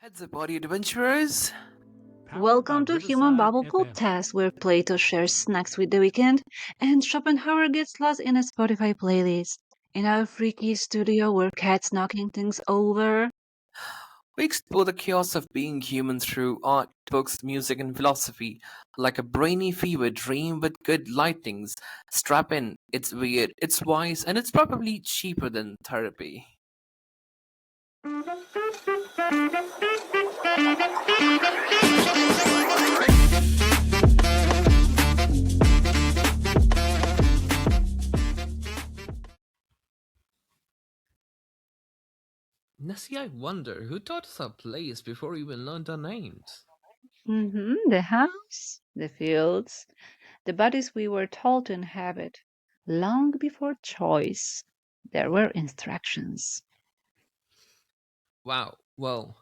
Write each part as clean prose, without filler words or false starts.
Heads up, audio adventurers. Welcome to Human Bubble Podcast, where Plato shares snacks with the weekend and Schopenhauer gets lost in a Spotify playlist. In our freaky studio where cats knocking things over. We explore the chaos of being human through art, books, music, and philosophy, like a brainy fever dream with good lightnings. Strap in, it's weird, it's wise, and it's probably cheaper than therapy. Nessie, I wonder who taught us our place before we even learned our names? The house, the fields, the bodies we were told to inhabit. Long before choice, there were instructions. Wow, well,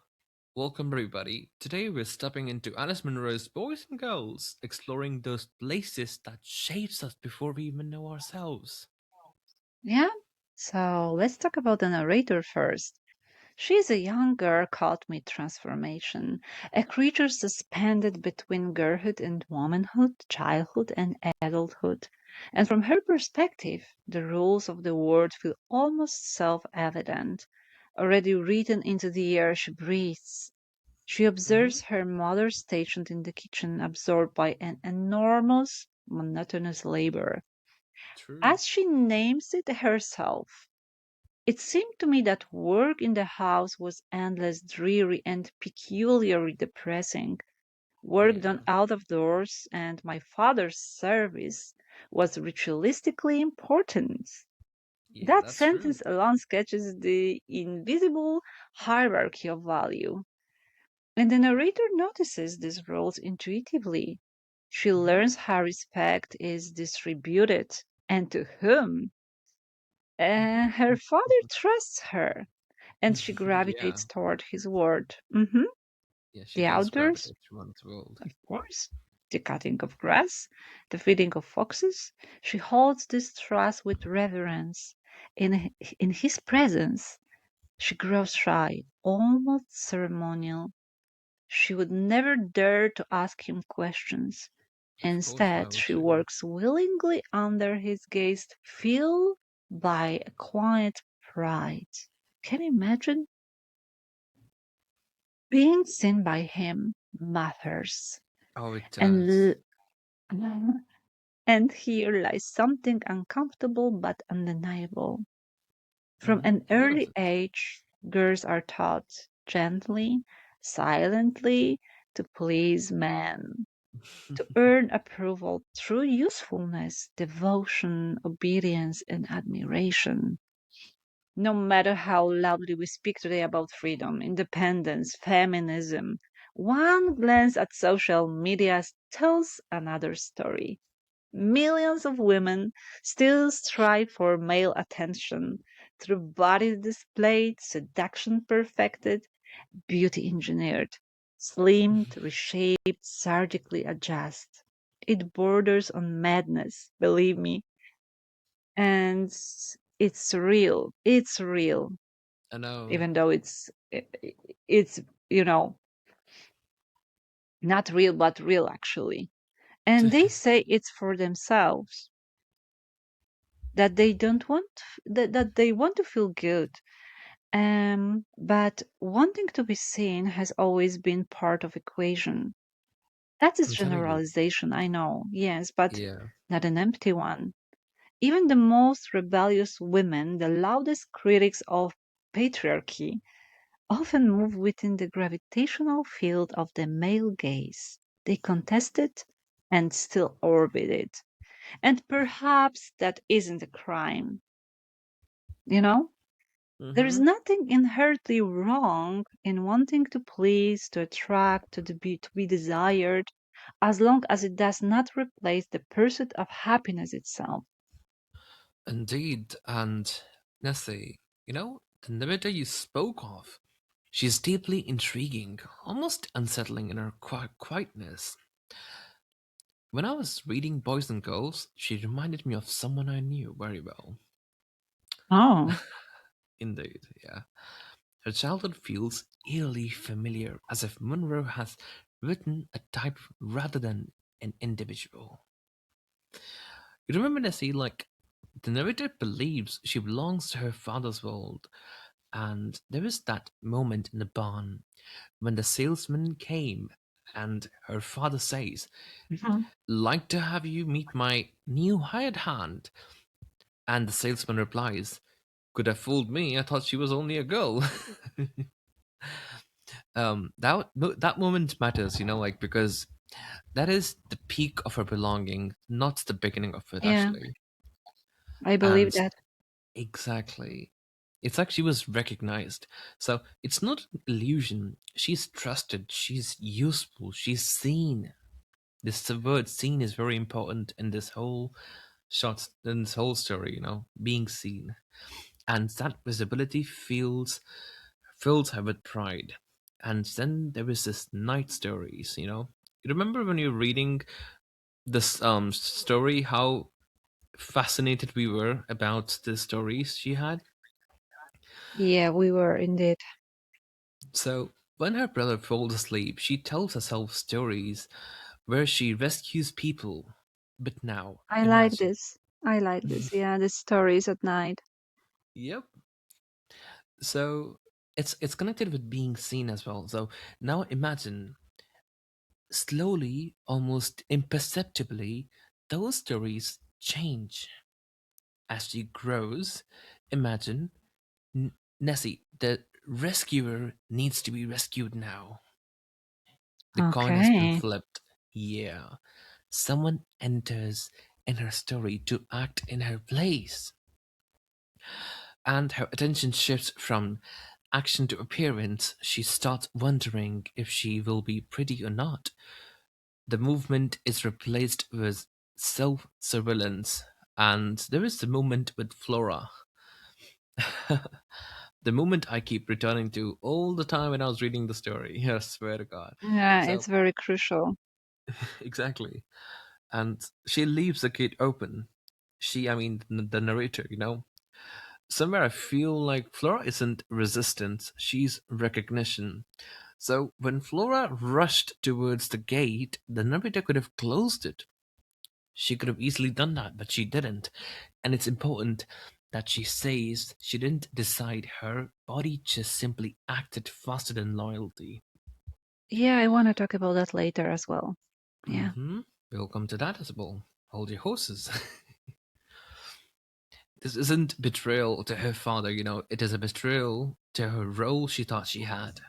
welcome everybody. Today we're stepping into Alice Munro's Boys and Girls, exploring those places that shapes us before we even know ourselves. Yeah? So let's talk about the narrator first. She's a young girl caught mid transformation, a creature suspended between girlhood and womanhood, childhood and adulthood. And from her perspective, the rules of the world feel almost self evident, already written into the air she breathes. She Mm-hmm. observes her mother stationed in the kitchen, absorbed by an enormous, monotonous labor. True. As she names it herself, it seemed to me that work in the house was endless, dreary, and peculiarly depressing. Work done Yeah. out of doors, and my father's service was ritualistically important. Yeah, That that's true. sentence alone sketches the invisible hierarchy of value. And the narrator notices these roles intuitively. She Mm-hmm. learns how respect is distributed and to whom. And her father trusts her and she Yeah. gravitates toward his word. Yeah, she The does outdoors, gravitate towards the world. of course, the cutting of grass, the feeding of foxes. She holds this trust with reverence. In his presence, she grows shy, almost ceremonial. She would never dare to ask him questions. Of course, why Instead, would she she? works willingly under his gaze, filled by a quiet pride. Can you imagine? Being seen by him matters, Oh, it does. and and here lies something uncomfortable but undeniable. From Mm-hmm. an What is early it? age, girls are taught gently, silently, to please men, to earn approval through usefulness, devotion, obedience, and admiration. No matter how loudly we speak today about freedom, independence, feminism, one glance at social media tells another story. Millions of women still strive for male attention through bodies displayed, seduction perfected, beauty engineered, slimmed, reshaped, surgically adjusted. It borders on madness, believe me, and it's real. It's real, I know. even though it's you know not real, but real actually. And they say it's for themselves that they don't want that they want to feel good. But wanting to be seen has always been part of equation. That is I'm telling you. generalization, I know, yes, but Yeah. not an empty one. Even the most rebellious women, the loudest critics of patriarchy, often move within the gravitational field of the male gaze. They contest it and still orbit it. And perhaps that isn't a crime, you know? There is Mm-hmm. nothing inherently wrong in wanting to please, to attract, to be desired, as long as it does not replace the pursuit of happiness itself. Indeed. And Nessie, the narrator you spoke of, she's deeply intriguing, almost unsettling in her quietness. When I was reading Boys and Girls, she reminded me of someone I knew very well. Oh, Indeed, yeah. Her childhood feels eerily familiar, as if Munro has written a type rather than an individual. You remember Nessie, like, the narrator believes she belongs to her father's world, and there is that moment in the barn when the salesman came and her father says, Mhm. "Like to have you meet my new hired hand." And the salesman replies, "Could have fooled me. I thought she was only a girl." That moment matters, like, because that is the peak of her belonging, not the beginning of it, Yeah, actually. I believe And that. exactly, it's like she was recognized. So it's not an illusion. She's trusted. She's useful. She's seen. This word "seen" is very important in this whole in this whole story. Being seen, and that visibility fills her with pride. And then there is this night stories. You remember when you're reading this story, how fascinated we were about the stories she had. Yeah, we were indeed. So when her brother falls asleep, she tells herself stories where she rescues people. But now, I like imagine. this. I like this. Yeah, the stories at night. Yep. So it's connected with being seen as well. So now imagine, slowly, almost imperceptibly, those stories change as she grows. Imagine, Nessie, the rescuer needs to be rescued now. The coin has been Okay. flipped. Yeah. Someone enters in her story to act in her place. And her attention shifts from action to appearance. She starts wondering if she will be pretty or not. The movement is replaced with self surveillance. And there is the moment with Flora. The moment I keep returning to all the time when I was reading the story. I swear to God. Yeah, So, it's very crucial. exactly. And she leaves the gate open. I mean, the narrator, Somewhere I feel like Flora isn't resistance, she's recognition. So when Flora rushed towards the gate, the narrator could have closed it. She could have easily done that, but she didn't. And it's important that she says she didn't decide, her body just simply acted faster than loyalty. Yeah, I want to talk about that later as well. Yeah. Mm-hmm. We'll come to that as well. Hold your horses. This isn't betrayal to her father, it is a betrayal to her role she thought she had.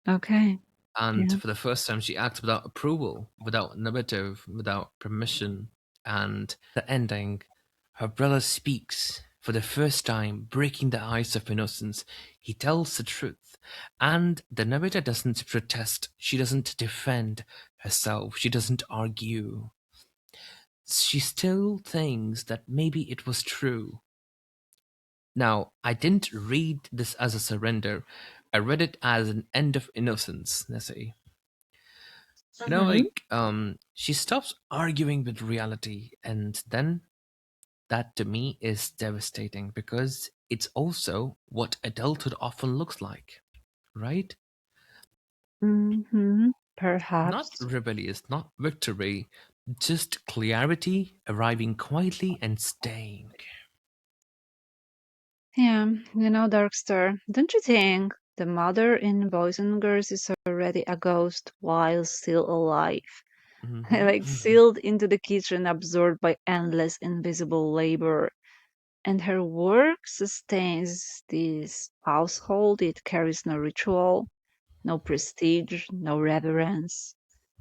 Okay. And Yeah. for the first time, she acts without approval, without narrative, without permission. And the ending, her brother speaks for the first time, breaking the ice of innocence. He tells the truth. And the narrator doesn't protest. She doesn't defend herself. She doesn't argue. She still thinks that maybe it was true. Now, I didn't read this as a surrender. I read it as an end of innocence, Nessie. Hmm. She stops arguing with reality, and then that to me is devastating because it's also what adulthood often looks like, right? Hmm. Not Perhaps. rebellious, not victory, just clarity arriving quietly and staying. Yeah, Darkstar, don't you think the mother in Boys and Girls is already a ghost while still alive? Hmm. Like sealed into the kitchen, absorbed by endless invisible labor. And her work sustains this household. It carries no ritual, no prestige, no reverence.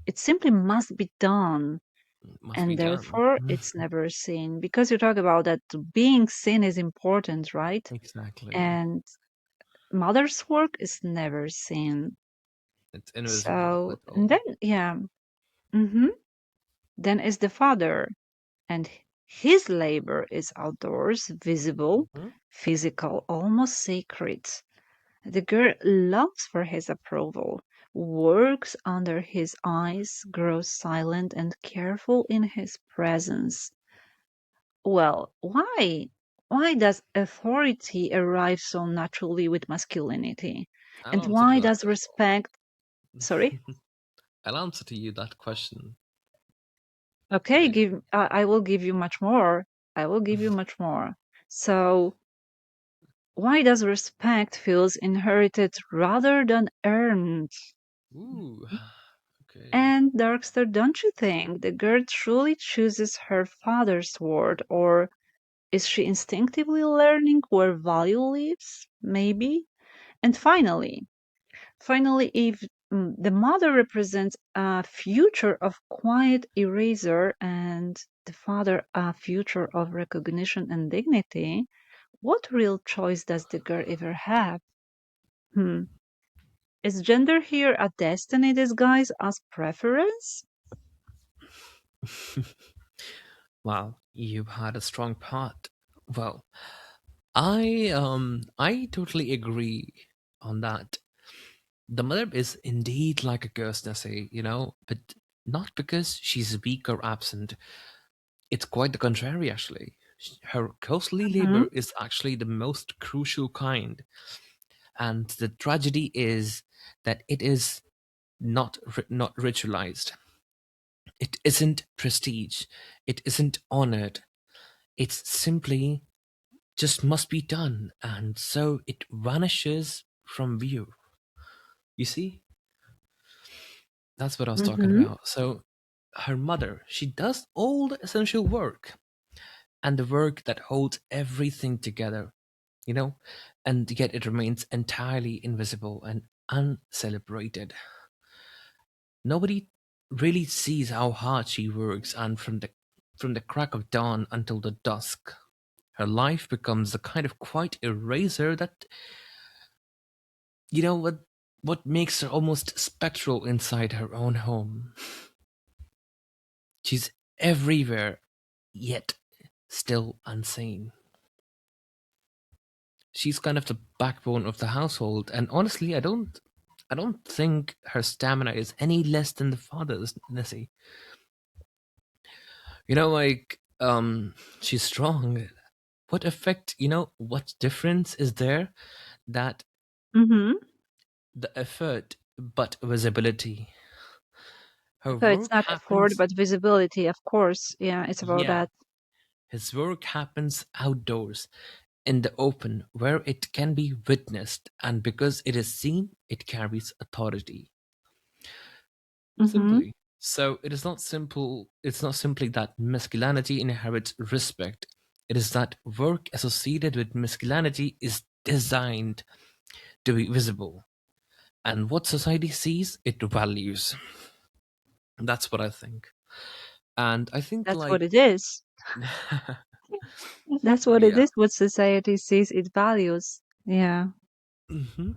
It simply must be done, Must be and done. therefore it's never seen. Because you talk about that being seen is important, right? Exactly. And mother's work is never seen. It's invisible, So and literal. then yeah, hmm then is the father, and his labor is outdoors, visible, Mhm. physical, almost sacred. The girl longs for his approval, works under his eyes, grows silent and careful in his presence. Well, why? Why does authority arrive so naturally with masculinity? I'll And answer to why that does as respect, sorry? well. I'll answer to you that question. Okay, Okay. give I will give you much more. I will give you much more. So, why does respect feels inherited rather than earned? Ooh. Okay. And Darkster, don't you think the girl truly chooses her father's word, or is she instinctively learning where value lives? Maybe. And finally, if the mother represents a future of quiet eraser and the father a future of recognition and dignity, what real choice does the girl ever have? Hmm. Is gender here a destiny disguised as preference? Wow, you had a strong part. Well, I totally agree on that. The mother is indeed like a ghost, Nessie, but not because she's weak or absent. It's quite the contrary, actually. Her ghostly Hmm. labor is actually the most crucial kind, and the tragedy is that it is not ritualized. It isn't prestige. It isn't honored. It's simply just must be done, and so it vanishes from view. You see, that's what I was talking Hmm. about. So, her mother, she does all the essential work and the work that holds everything together, you know, and yet it remains entirely invisible and uncelebrated. Nobody really sees how hard she works, and from the crack of dawn until the dusk, her life becomes a kind of quiet eraser that what makes her almost spectral inside her own home. She's everywhere, yet still unseen. She's kind of the backbone of the household, and honestly, I don't think her stamina is any less than the father's, Nessie. She's strong. What effect, what difference is there that Hmm. the effort but visibility? Her So it's work not effort, happens, but visibility, of course. Yeah, it's about yeah, that. his work happens outdoors, in the open, where it can be witnessed, and because it is seen, it carries authority. Hmm. Simply. So it's not simply that masculinity inherits respect. It is that work associated with masculinity is designed to be visible. And what society sees, it values. That's what I think. And I think That's what like it is. That's what it yeah. is. What society sees it values. Yeah. hmm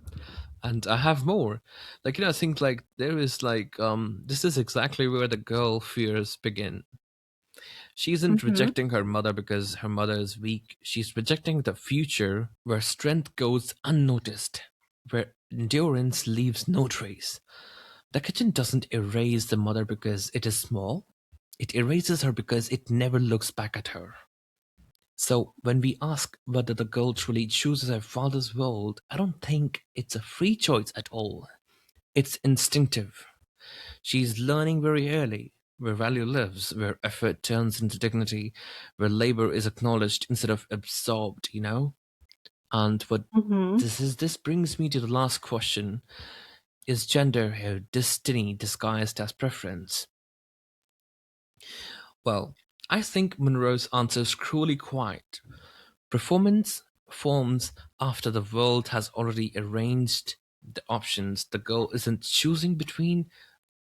And I have more. I think like there is this is exactly where the girl fears begin. She isn't Hmm. rejecting her mother because her mother is weak. She's rejecting the future where strength goes unnoticed, where endurance leaves no trace. The kitchen doesn't erase the mother because it is small. It erases her because it never looks back at her. So when we ask whether the girl truly chooses her father's world, I don't think it's a free choice at all. It's instinctive. She's learning very early where value lives, where effort turns into dignity, where labor is acknowledged instead of absorbed. And what Hmm. this brings me to the last question. Is gender her destiny disguised as preference? Well, I think Monroe's answer is cruelly quiet. Performance forms after the world has already arranged the options. The girl isn't choosing between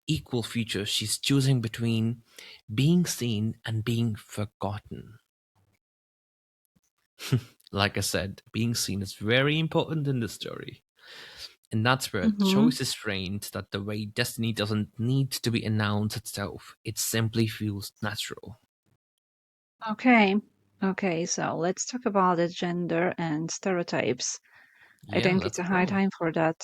equal futures, she's choosing between being seen and being forgotten. Like I said, being seen is very important in this story. And that's where Hmm. choice is framed that the way destiny doesn't need to be announced itself, it simply feels natural. Okay. Okay. So let's talk about the gender and stereotypes. I Yeah, think it's let's a high go. time for that.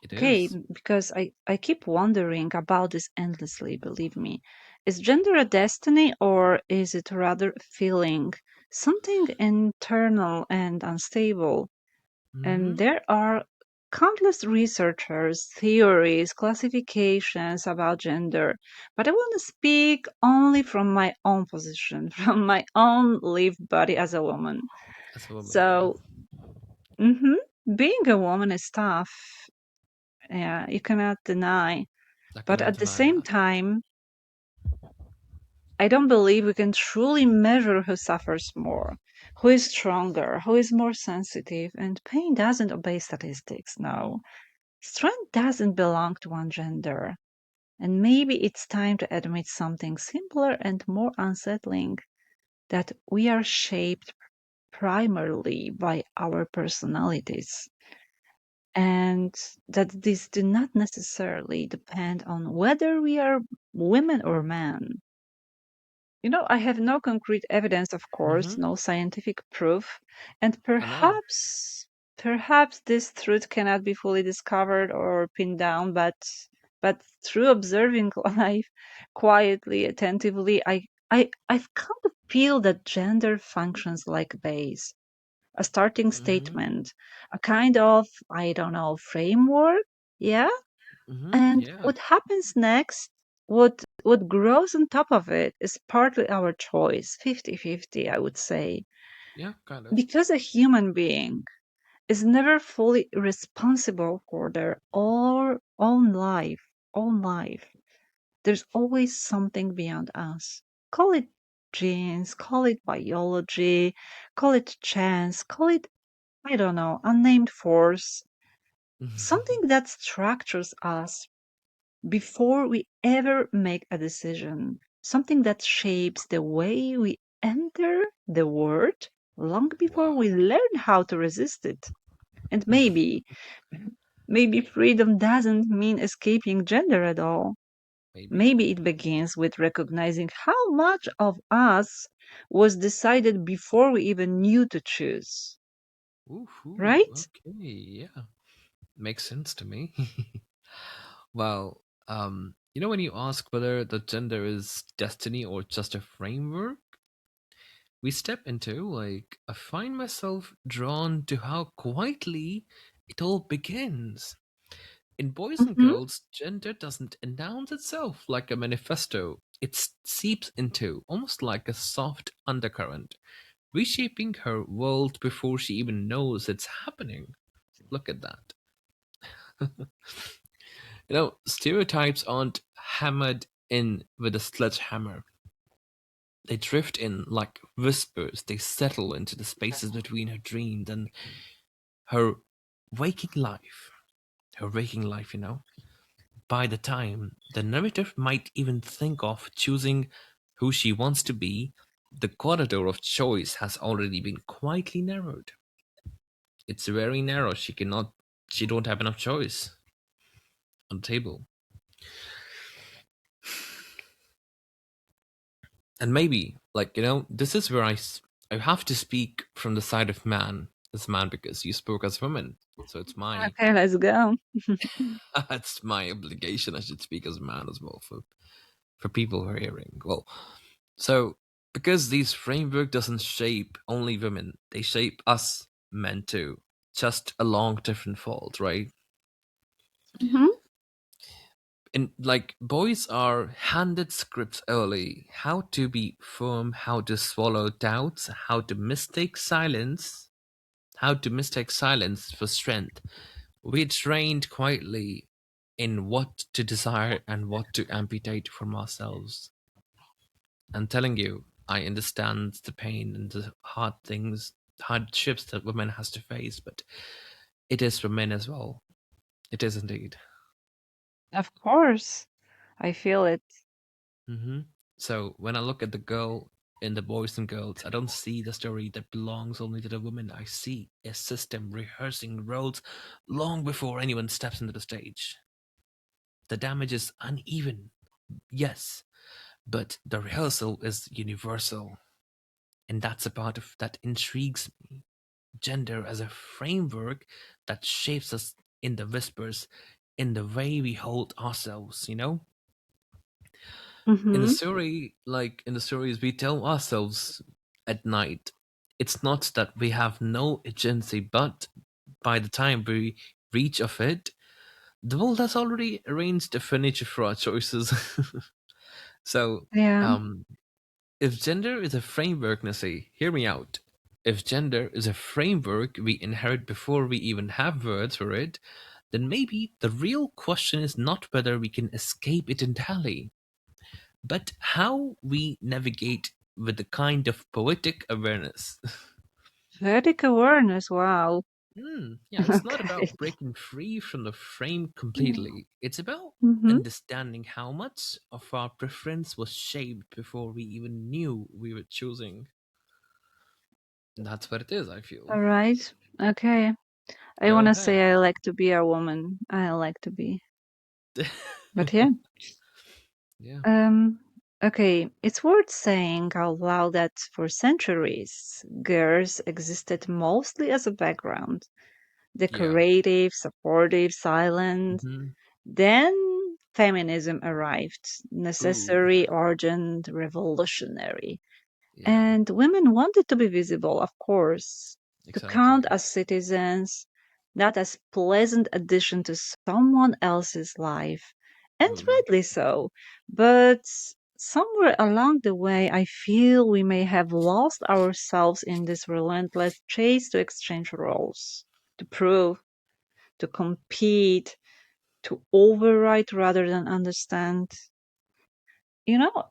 It Okay, is. because I keep wondering about this endlessly, believe me. Is gender a destiny or is it rather a feeling? something internal and unstable. And Mm-hmm. there are countless researchers, theories, classifications about gender, but I want to speak only from my own position, from my own lived body as a woman. As a woman, yeah. So, mhm, being a woman is tough. Yeah, you cannot deny. I But cannot at the deny same that. time, I don't believe we can truly measure who suffers more, who is stronger, who is more sensitive, and pain doesn't obey statistics, no. Strength doesn't belong to one gender. And maybe it's time to admit something simpler and more unsettling, that we are shaped primarily by our personalities, and that these do not necessarily depend on whether we are women or men. I have no concrete evidence, of course, Mm-hmm. no scientific proof, and I know. perhaps this truth cannot be fully discovered or pinned down, but through observing life quietly, attentively, I've come to feel that gender functions like a base, a starting Mm-hmm. statement, a kind of, I don't know, framework. Yeah, Mm-hmm. and Yeah. what happens next, what grows on top of it, is partly our choice, 50-50, I would say. Yeah, kind of. Because a human being is never fully responsible for their own life. There's always something beyond us. Call it genes, call it biology, call it chance, call it, I don't know, unnamed force. Something that structures us before we ever make a decision, something that shapes the way we enter the world long before we Wow. learn how to resist it. And maybe freedom doesn't mean escaping gender at all. Maybe. Maybe it begins with recognizing how much of us was decided before we even knew to choose. Ooh, Right? okay, yeah. Makes sense to me. Well, when you ask whether the gender is destiny or just a framework we step into, I find myself drawn to how quietly it all begins. In boys and Mm-hmm. girls, gender doesn't announce itself like a manifesto. It seeps into, almost like a soft undercurrent, reshaping her world before she even knows it's happening. Look at that. Stereotypes aren't hammered in with a sledgehammer. They drift in like whispers. They settle into the spaces between her dreams and her waking life. Her waking life, By the time the narrator might even think of choosing who she wants to be, the corridor of choice has already been quietly narrowed. It's very narrow. She don't have enough choice on the table. And maybe, this is where I have to speak from the side of man, as man, because you spoke as woman. So it's my, Okay, let's go. it's my obligation. I should speak as man as well for people who are hearing. Well, so, because these framework doesn't shape only women, they shape us men too, just along different folds, right? Mm-hmm. And boys are handed scripts early, how to be firm, how to swallow doubts, how to mistake silence for strength. We're trained quietly in what to desire and what to amputate from ourselves. I'm telling you, I understand the pain and the hardships that women has to face, but it is for men as well. It is indeed. Of course, I feel it. hmm So when I look at the girl in the boys and girls, I don't see the story that belongs only to the women. I see a system rehearsing roles long before anyone steps into the stage. The damage is uneven, yes, but the rehearsal is universal, and that's a part of that intrigues me. Gender as a framework that shapes us in the whispers, in the way we hold ourselves. In the Mm-hmm. story, like in the stories we tell ourselves at night, It's not that we have no agency, but by the time we reach of it, the world has already arranged the furniture for our choices. So, Yeah. um, if gender is a framework, Nasi, hear me out. If gender is a framework we inherit before we even have words for it, then maybe the real question is not whether we can escape it entirely, but how we navigate with a kind of poetic awareness. Vertic awareness. Wow. Yeah, it's not Okay. about breaking free from the frame completely. It's about Mm-hmm. understanding how much of our preference was shaped before we even knew we were choosing. That's what it is, I feel. All right. Okay. I Go want to ahead. say I like to be a woman. I like to be. But yeah. Yeah. Um, okay. It's worth saying out loud that for centuries, girls existed mostly as a background, Yeah. decorative, supportive, silent. Hmm. Then feminism arrived, Ooh. necessary, urgent, revolutionary. Yeah. And women wanted to be visible, of course, to count Exactly. as citizens, not as pleasant addition to someone else's life. And Mm. rightly so. But somewhere along the way, I feel we may have lost ourselves in this relentless chase to exchange roles, to prove, to compete, to overwrite rather than understand.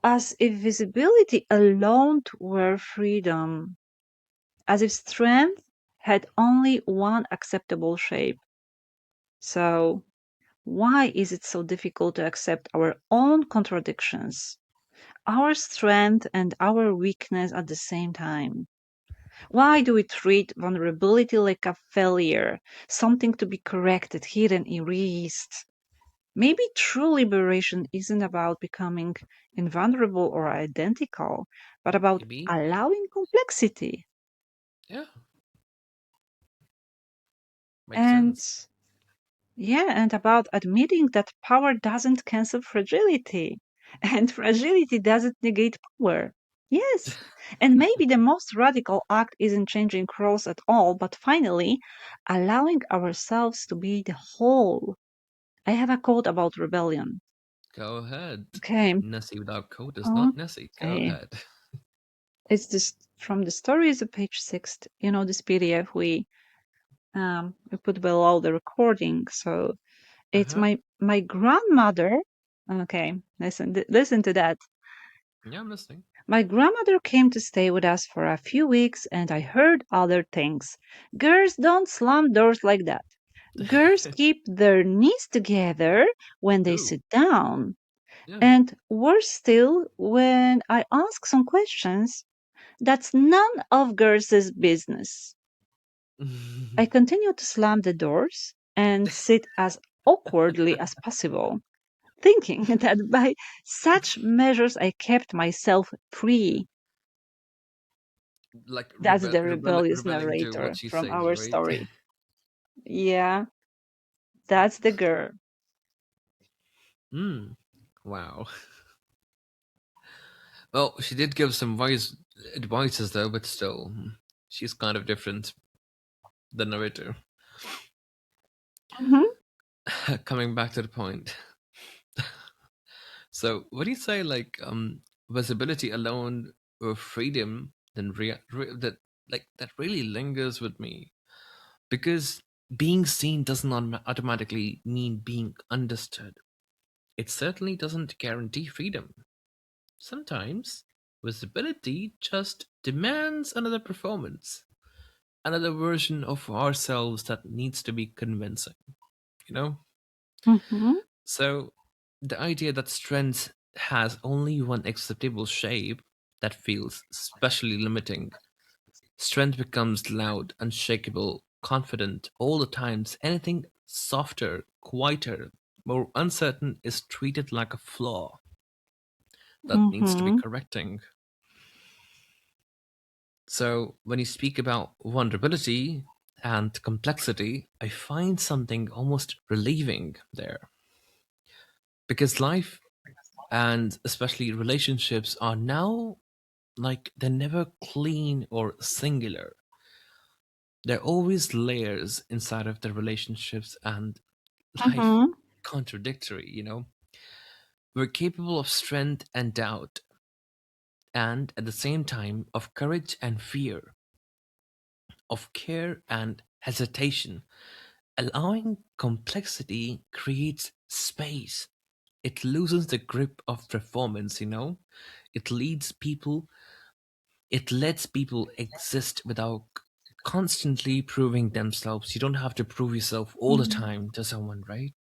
As if visibility alone were freedom, as if strength had only one acceptable shape. So, why is it so difficult to accept our own contradictions, our strength and our weakness at the same time? Why do we treat vulnerability like a failure, something to be corrected, hidden, erased? Maybe true liberation isn't about becoming invulnerable or identical, but about Maybe. allowing complexity. Yeah. Makes And sense. yeah, and about admitting that power doesn't cancel fragility and fragility doesn't negate power. Yes. And maybe the most radical act isn't changing roles at all, but finally allowing ourselves to be the whole. I have a quote about rebellion. Go ahead. Okay. Nessie without code is not Nessie. Go Okay. ahead. It's this from the stories of page six. This PDF we put below the recording. So Uh it's huh. my grandmother. Okay, listen to that. Yeah, I'm listening. My grandmother came to stay with us for a few weeks, and I heard other things. Girls don't slam doors like that. Girls keep their knees together when they Ooh. sit down. Yeah. And worse still, when I ask some questions, that's none of girls' business. I continue to slam the doors and sit as awkwardly as possible, thinking that by such measures I kept myself free. Like That's the rebellious rebelling to what narrator she from says, our right? story. Yeah, that's the girl. Hmm. Wow. Well, she did give some wise advices though, but still, she's kind of different. The narrator. Mhm. Coming back to the point. So, what do you say? Like, visibility alone or freedom, then that that really lingers with me because being seen doesn't automatically mean being understood. It certainly doesn't guarantee freedom. Sometimes visibility just demands another performance, another version of ourselves that needs to be convincing, you know? Mhm. So, the idea that strength has only one acceptable shape that feels especially limiting. Strength becomes loud, unshakable, confident all the times. Anything softer, quieter, more uncertain is treated like a flaw that needs to be Mhm. correcting. So, when you speak about vulnerability and complexity, I find something almost relieving there. Because life and especially relationships are now Like they're never clean or singular. There are always layers inside of the relationships and life Mm-hmm. contradictory, We're capable of strength and doubt, and at the same time of courage and fear, of care and hesitation. Allowing complexity creates space. It loosens the grip of performance. It leads people, it lets people exist without constantly proving themselves. You don't have to prove yourself all the Mm. time to someone, right?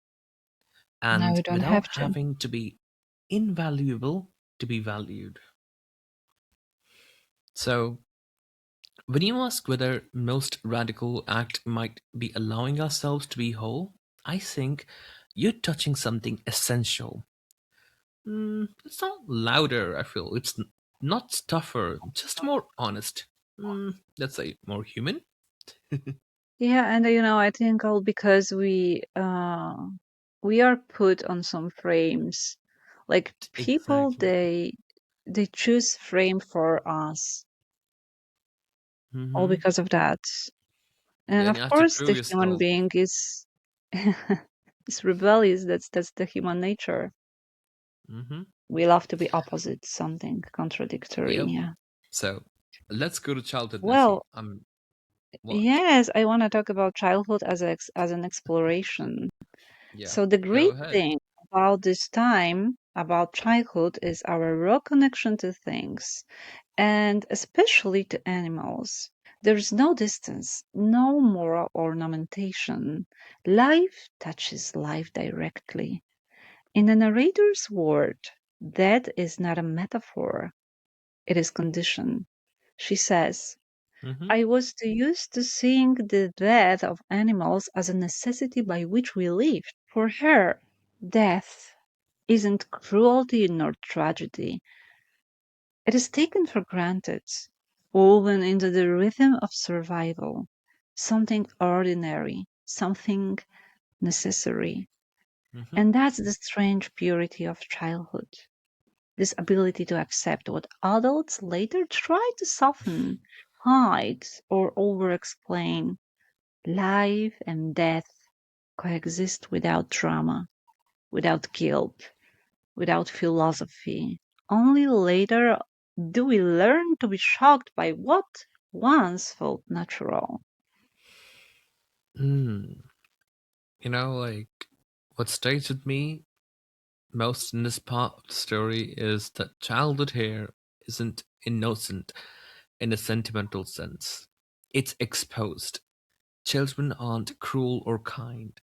No, And you don't without have to. having to be invaluable to be valued. So, when you ask whether most radical act might be allowing ourselves to be whole, I think you're touching something essential. It's not louder, I feel. It's not tougher, just more honest. Let's say more human. Yeah, and I think all because we are put on some frames. Like people Exactly. they choose frame for us all Mm-hmm. because of that. And Then you of have to course prove the human yourself. being is is rebellious. That's the human nature. Mm-hmm. We love to be opposite, something contradictory. Yep. Yeah. So let's go to childhood, Nessie. Well, What? yes, I want to talk about childhood as an exploration. Yeah. So the Go great ahead. thing about this time, about childhood, is our raw connection to things, and especially to animals. There's no distance, no moral ornamentation. Life touches life directly. In the narrator's word, that is not a metaphor, it is condition. She says, Mm-hmm. I was too used to seeing the death of animals as a necessity by which we live. For her, death isn't cruelty nor tragedy. It is taken for granted, woven into the rhythm of survival, something ordinary, something necessary. Mm-hmm. And that's the strange purity of childhood, this ability to accept what adults later try to soften, hide, or over explain. Life and death coexist without drama, without guilt, without philosophy. Only later do we learn to be shocked by what once felt natural. Mm. Like what stays with me most in this part of the story is that childhood here isn't innocent in a sentimental sense. It's exposed. Children aren't cruel or kind.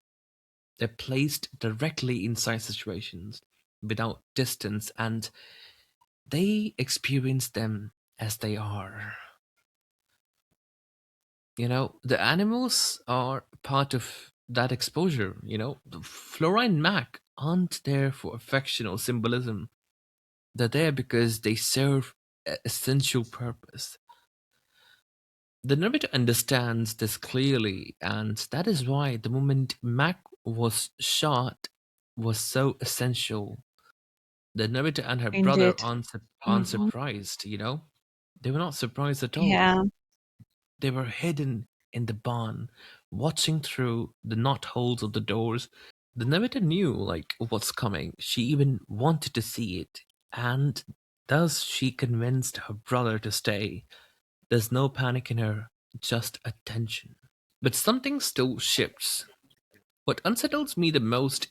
They're placed directly inside situations without distance and they experience them as they are. The animals are part of that exposure. The Flora and Mac aren't there for affection or symbolism. They're there because they serve an essential purpose. The narrator understands this clearly, and that is why the moment Mac was shot was so essential. The narrator and her brother Indeed. aren't Hmm. surprised. They were not surprised at all. Yeah. They were hidden in the barn, watching through the knotholes of the doors. The narrator knew, like, what's coming. She even wanted to see it. And thus she convinced her brother to stay. There's no panic in her, just attention. But something still shifts. What unsettles me the most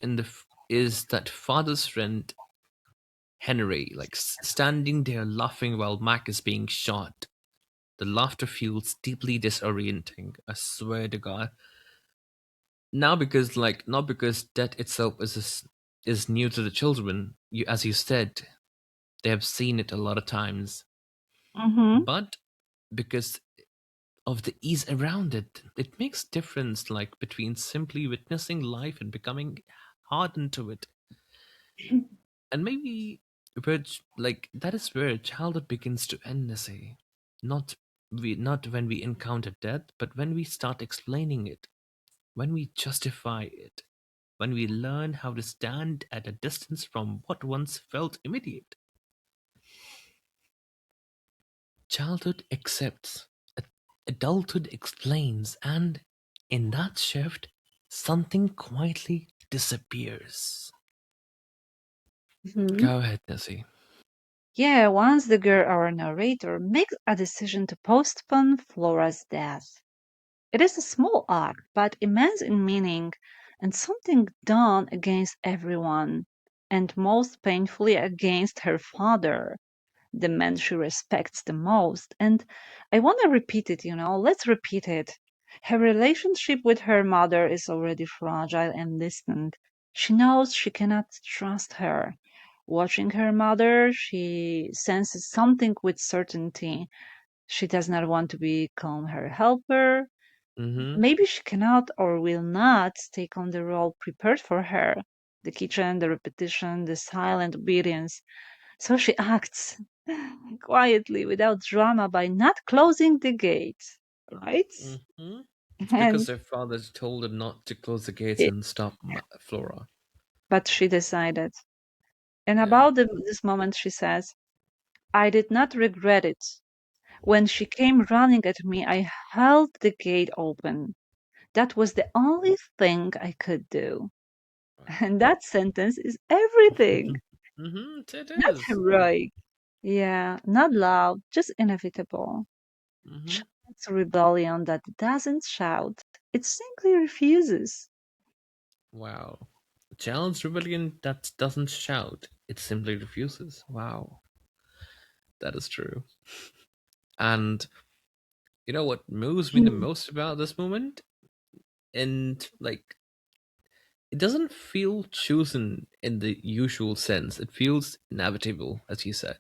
is that father's friend, Henry, like, standing there laughing while Mac is being shot. The laughter feels deeply disorienting, I swear to God. Now because like not because death itself is new to the children, as you said, they have seen it a lot of times, Hmm. but because of the ease around it, it makes difference like between simply witnessing life and becoming hardened to it. And maybe like that is where childhood begins to end, Nessie. Not when we encounter death, but when we start explaining it, when we justify it, when we learn how to stand at a distance from what once felt immediate. Childhood accepts, adulthood explains, and in that shift, something quietly disappears. Mhm. Go ahead, Nessie. Yeah, once the girl, our narrator, makes a decision to postpone Flora's death. It is a small act, but immense in meaning, and something done against everyone, and most painfully against her father, the man she respects the most. And I want to repeat it, let's repeat it. Her relationship with her mother is already fragile and distant. She knows she cannot trust her. Watching her mother, she senses something with certainty. She does not want to become her helper. Mm-hmm. Maybe she cannot or will not take on the role prepared for her, the kitchen, the repetition, the silent obedience. So she acts quietly without drama by not closing the gate, right? Mm-hmm. It's because And their father told her not to close the gates it, and stop Flora. but she decided. And Yeah. about this moment, she says, I did not regret it. When she came running at me, I held the gate open. That was the only thing I could do. Wow. And that sentence is everything. Mm-hmm. It Not is. heroic. Yeah, not loud, just inevitable. Mm-hmm. Child's rebellion that doesn't shout, it simply refuses. Wow. A child's rebellion that doesn't shout, it simply refuses. Wow. That is true. And you know what moves me the Hmm. most about this moment? And like, it doesn't feel chosen in the usual sense. It feels inevitable, as you said.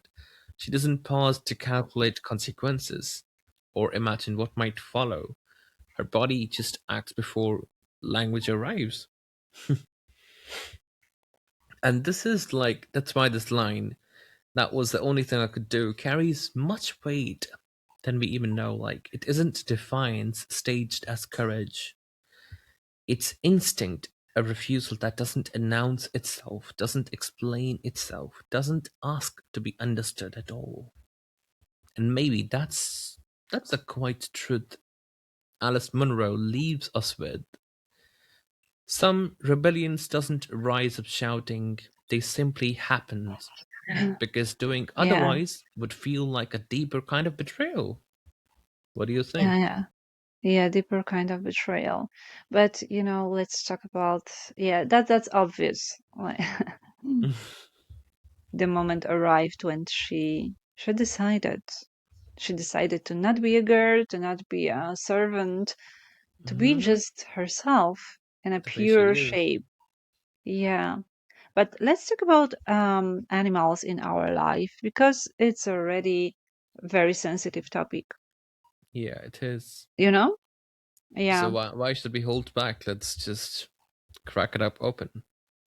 She doesn't pause to calculate consequences or imagine what might follow. Her body just acts before language arrives. And this is like, that's why this line, that was the only thing I could do, carries much weight than we even know. Like, it isn't defiance staged as courage, it's instinct, a refusal that doesn't announce itself, doesn't explain itself, doesn't ask to be understood at all. And maybe that's the quiet truth Alice Munro leaves us with. Some rebellions doesn't rise up shouting, they simply happen because doing Yeah, otherwise would feel like a deeper kind of betrayal. What do you yeah, think? yeah. Yeah, deeper kind of betrayal. But let's talk about that's obvious. Like, the moment arrived when she decided. She decided to not be a girl, to not be a servant, to be Hmm. just herself in a The way she pure is. shape. Yeah. But let's talk about animals in our life because it's already a very sensitive topic. Yeah, it is. You know? So Yeah. why should we hold back? Let's just crack it up open.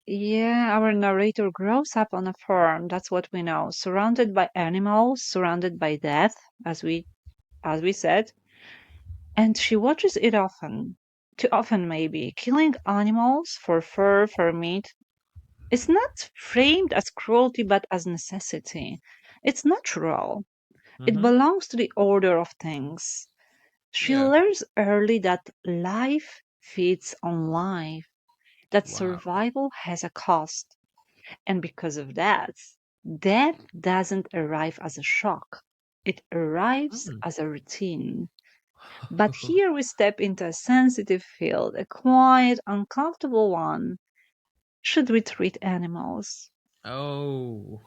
Yeah, our narrator grows up on a farm, that's what we know, surrounded by animals, surrounded by death, as we said, and she watches it often. Too often maybe. Killing animals for fur, for meat. It's not framed as cruelty but as necessity. It's natural. It Hmm. belongs to the order of things. She Yeah. learns early that life feeds on life, that Wow. survival has a cost. And because of that, death doesn't arrive as a shock, it arrives Mm. as a routine. But here we step into a sensitive field, a quiet, uncomfortable one. Should we treat animals? Oh,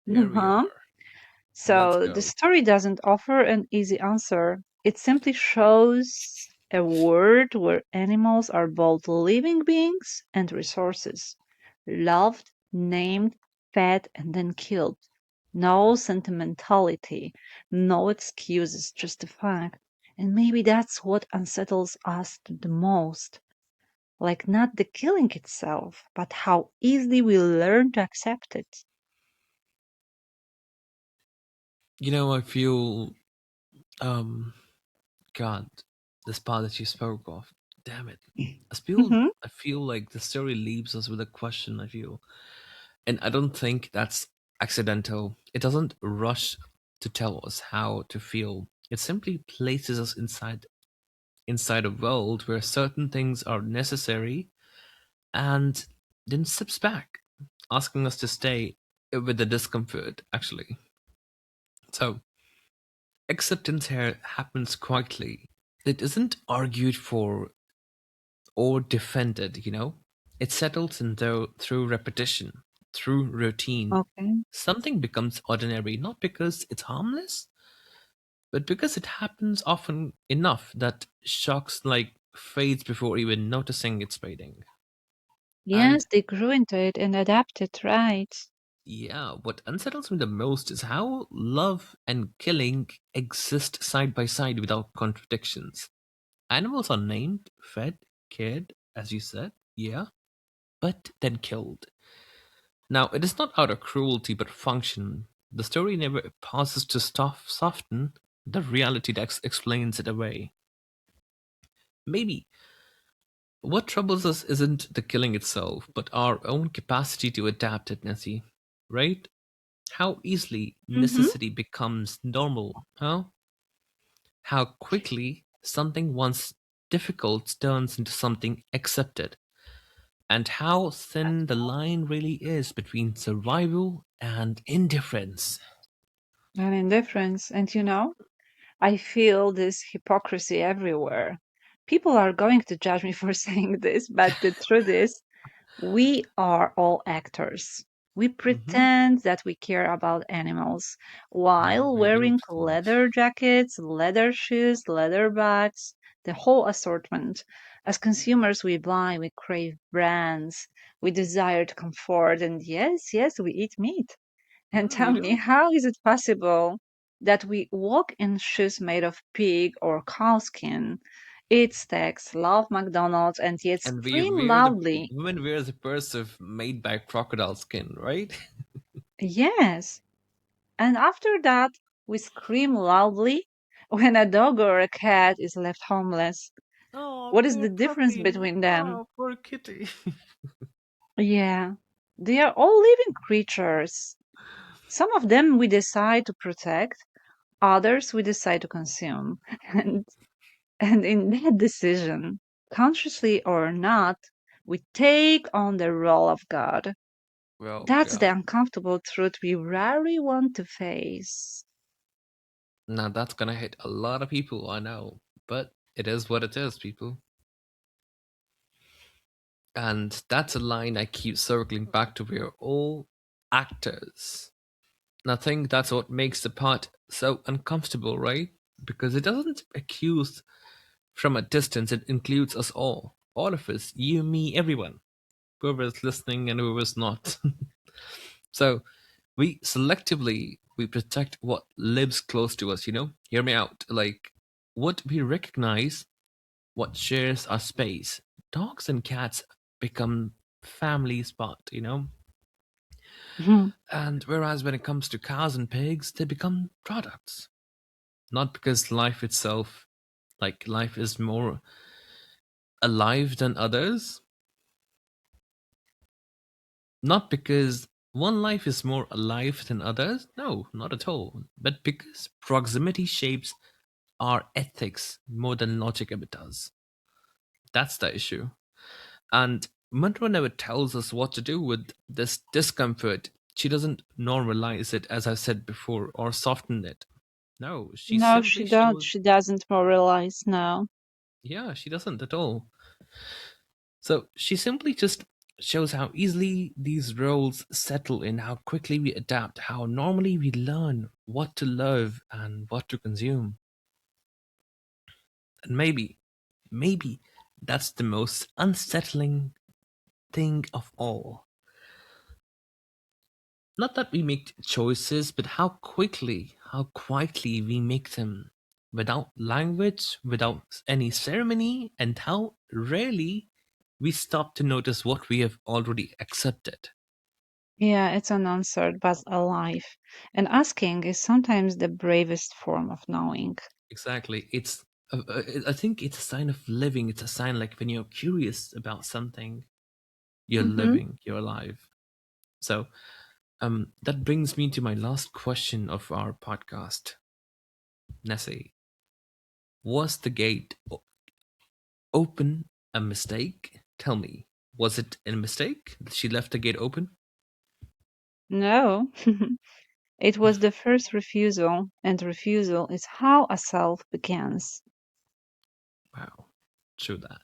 here we Uh-huh. are. Let's So the go. story doesn't offer an easy answer. It simply shows a world where animals are both living beings and resources, loved, named, fed, and then killed. No sentimentality, no excuses, just a fact. And maybe that's what unsettles us the most. Like, not the killing itself, but how easily we learn to accept it. I feel, um, God, this part that you spoke of. Damn it. Mhm. I feel like the story leaves us with a question. I feel, and I don't think that's accidental. It doesn't rush. to tell us how to feel. It simply places us inside a world where certain things are necessary and then steps back, asking us to stay with the discomfort, actually. So, acceptance here happens quietly. It isn't argued for or defended, It settles in through repetition, through routine. Okay. Something becomes ordinary not because it's harmless, but because it happens often enough that shocks like fades before even noticing it's fading. And Yes, they grew into it and adapted, right? yeah, what unsettles me the most is how love and killing exist side by side without contradictions. Animals are named, fed, cared, as you said, yeah, but then killed. Now, it is not out of cruelty but function. The story never pauses to soften the reality that explains it away. Maybe what troubles us isn't the killing itself, but our own capacity to adapt it, Nessie. Right? How easily Mm-hmm. necessity becomes normal, huh? How quickly something once difficult turns into something accepted, and how thin the line really is between survival and indifference. And indifference. And I feel this hypocrisy everywhere. People are going to judge me for saying this, but the truth is, we are all actors. We Hmm. pretend that we care about animals Yeah, while we do wearing so much. leather jackets, leather shoes, leather bags, the whole assortment. As consumers, we buy, we crave brands, we desire comfort, and yes, yes, we eat meat. And We tell me, do. how is it possible that we walk in shoes made of pig or cow skin, eat steaks, love McDonald's, and yet And we scream wear the loudly? woman wears a purse of made by crocodile skin, right? Yes. And after that, we scream loudly when a dog or a cat is left homeless. Oh, What is poor the difference puppy. between them? Oh, poor kitty. Yeah, they are all living creatures. Some of them we decide to protect, others we decide to consume. And And in that decision, consciously or not, we take on the role of God. Well, That's yeah. the uncomfortable truth we rarely want to face. Now that's gonna hit a lot of people, I know. But it is what it is, people. And that's a line I keep circling back to. We're all actors. And I think that's what makes the part so uncomfortable, right? Because it doesn't accuse from a distance, it includes us all. All of us, you, me, everyone. Whoever's listening and whoever's not. So we selectively we protect what lives close to us, Hear me out. Like what we recognize, what shares our space. Dogs and cats become family spot. Mhm. And whereas when it comes to cows and pigs, they become products. Not because life itself, like life is more alive than others, not because one life is more alive than others, no, not at all, but because proximity shapes our ethics more than logic ever does. That's the issue. And Munro never tells us what to do with this discomfort. She doesn't normalize it, as I said before, or soften it. No, she No, simply she don't. shows, She doesn't moralize now. yeah, she doesn't at all. So she simply just shows how easily these roles settle in, how quickly we adapt, how normally we learn what to love and what to consume. And maybe that's the most unsettling thing of all. Not that we make choices, but how quickly, how quietly we make them. Without language, without any ceremony, and how rarely we stop to notice what we have already accepted. Yeah, it's unanswered but alive. And asking is sometimes the bravest form of knowing. Exactly. I think it's a sign of living. It's a sign like when you're curious about something, you're Hmm. living, you're alive. So That brings me to my last question of our podcast. Nessie, was the gate open a mistake? Tell me, was it a mistake that she left the gate open? No, it was the first refusal, and refusal is how a self begins. Wow, true that.